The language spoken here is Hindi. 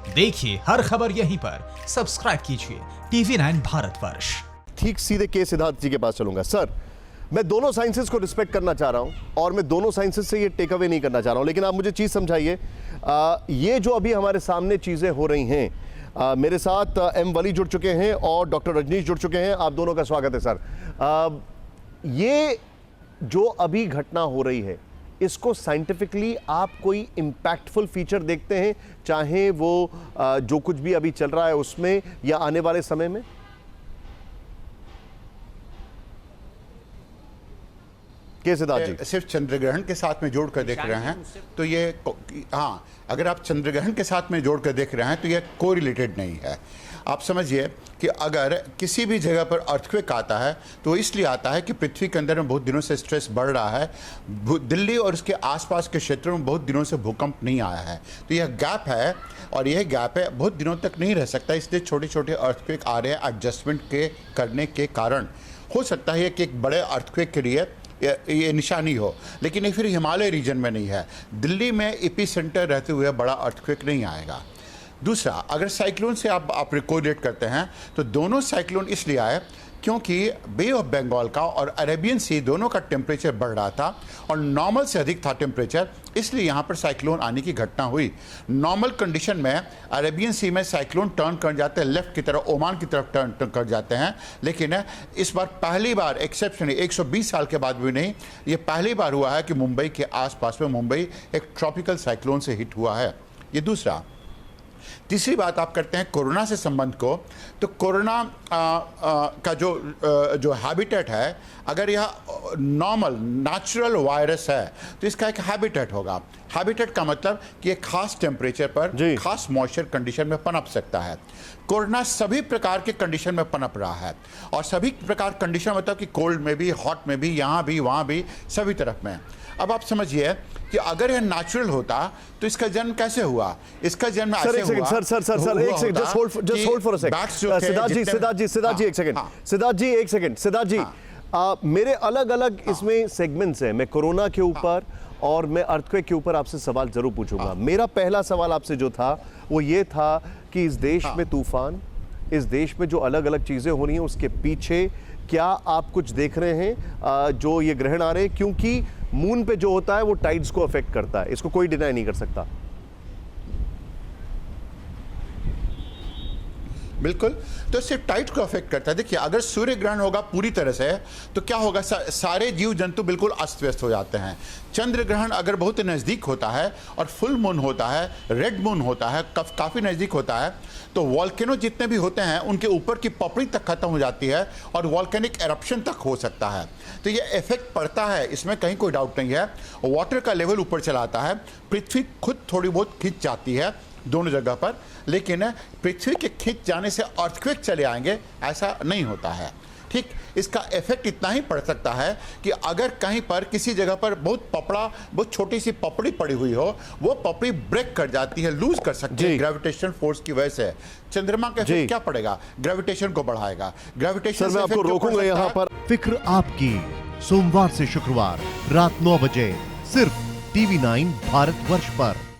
देखिए हर खबर यहीं पर, सब्सक्राइब कीजिए TV9 भारतवर्ष। ठीक सीधे के सिद्धार्थ जी के पास चलूंगा। सर, मैं दोनों साइंसेस को रिस्पेक्ट करना चाह रहा हूं और मैं दोनों साइंसेस से ये टेक अवे नहीं करना चाह रहा हूं, लेकिन आप मुझे चीज समझाइए। ये जो अभी हमारे सामने चीजें हो रही हैं, मेरे साथ एम वली जुड़ चुके हैं और डॉक्टर रजनीश जुड़ चुके हैं। आप दोनों का स्वागत है सर। ये जो अभी घटना हो रही है, इसको साइंटिफिकली आप कोई इम्पैक्टफुल फीचर देखते हैं, चाहे वो जो कुछ भी अभी चल रहा है उसमें या आने वाले समय में? के सिद्धार्थ जी, सिर्फ चंद्रग्रहण के साथ में जोड़कर देख रहे हैं तो ये, हाँ, अगर आप चंद्रग्रहण के साथ में जोड़कर देख रहे हैं तो ये कोरिलेटेड नहीं है। आप समझिए कि अगर किसी भी जगह पर अर्थक्वेक आता है तो इसलिए आता है कि पृथ्वी के अंदर में बहुत दिनों से स्ट्रेस बढ़ रहा है। दिल्ली और उसके आसपास के क्षेत्रों में बहुत दिनों से भूकंप नहीं आया है, तो यह गैप है और यह गैप है बहुत दिनों तक नहीं रह सकता। इसलिए छोटे छोटे अर्थक्वेक आ रहे हैं एडजस्टमेंट के करने के कारण। हो सकता है कि एक बड़े अर्थक्वेक के लिए ये निशानी हो, लेकिन ये फिर हिमालय रीजन में नहीं है। दिल्ली में एपी सेंटर रहते हुए बड़ा अर्थक्वेक नहीं आएगा। दूसरा, अगर साइक्लोन से आप कोरिलेट करते हैं तो दोनों साइक्लोन इसलिए आए क्योंकि बे ऑफ बंगाल का और अरेबियन सी दोनों का टेम्परेचर बढ़ रहा था और नॉर्मल से अधिक था टेम्परेचर, इसलिए यहाँ पर साइक्लोन आने की घटना हुई। नॉर्मल कंडीशन में अरेबियन सी में साइक्लोन टर्न कर जाते हैं लेफ्ट की तरफ, ओमान की तरफ टर्न कर जाते हैं, लेकिन इस बार पहली बार एक्सेप्शनली 120 साल के बाद भी नहीं, ये पहली बार हुआ है कि मुंबई के आसपास में मुंबई एक ट्रॉपिकल साइक्लोन से हिट हुआ है। ये दूसरा। तीसरी बात आप करते हैं कोरोना से संबंध को, तो कोरोना का जो हैबिटेट है, अगर यह नॉर्मल नेचुरल वायरस है तो इसका एक हैबिटेट होगा। हैबिटेट का मतलब कि एक खास टेम्परेचर पर खास मॉइस्चर कंडीशन में पनप सकता है। कोरोना सभी प्रकार के कंडीशन में पनप रहा है और सभी प्रकार कंडीशन मतलब कि कोल्ड में भी, हॉट में भी, यहाँ भी, वहाँ भी, सभी तरफ में। अब आप समझिए कि अगर यह नेचुरल होता तो इसका जन्म कैसे हुआ? इसका जन्म ऐसे हुआ। सर एक second, just hold for a second. Siddharth ji एक सेकंड। सिद्धार्थ जी एक सेकंड। सिद्धार्थ जी, मेरे अलग अलग इसमें सेगमेंट्स हैं। मैं कोरोना के ऊपर और मैं अर्थक्वेक के ऊपर आपसे सवाल जरूर पूछूंगा। मेरा पहला सवाल आपसे जो था वो ये था कि इस देश में तूफान, इस देश में जो अलग अलग चीजें हो रही हैं, उसके पीछे क्या आप कुछ देख रहे हैं जो ये ग्रहण आ रहे हैं? क्योंकि मून पे जो होता है वो टाइड्स को अफेक्ट करता है, इसको कोई डिनाई नहीं कर सकता। बिल्कुल, तो सिर्फ टाइड को अफेक्ट करता है। देखिए, अगर सूर्य ग्रहण होगा पूरी तरह से तो क्या होगा? सारे जीव जंतु बिल्कुल अस्त व्यस्त हो जाते हैं। चंद्र ग्रहण अगर बहुत नज़दीक होता है और फुल मून होता है, रेड मून होता है, काफ़ी नज़दीक होता है, तो वॉल्केनो जितने भी होते हैं उनके ऊपर की पपड़ी तक खत्म हो जाती है और वॉल्केनिक एरप्शन तक हो सकता है। तो ये इफेक्ट पड़ता है, इसमें कहीं कोई डाउट नहीं है। वाटर का लेवल ऊपर चला आता है, पृथ्वी खुद थोड़ी बहुत खिंच जाती है दोनों जगह पर, लेकिन पृथ्वी के खिंच जाने से अर्थक्वेक चले आएंगे ऐसा नहीं होता है। ठीक, इसका इफेक्ट इतना ही पड़ सकता है कि अगर कहीं पर किसी जगह पर बहुत छोटी सी पपड़ी पड़ी हुई हो, वो पपड़ी ब्रेक कर जाती है, लूज कर सकती है ग्रेविटेशन फोर्स की वजह से। चंद्रमा का इफेक्ट क्या पड़ेगा? ग्रेविटेशन को बढ़ाएगा। ग्रेविटेशन सर मैं आपको रोकूंगा यहाँ पर। फिक्र आपकी, सोमवार से शुक्रवार रात 9 बजे सिर्फ TV9 भारतवर्ष पर।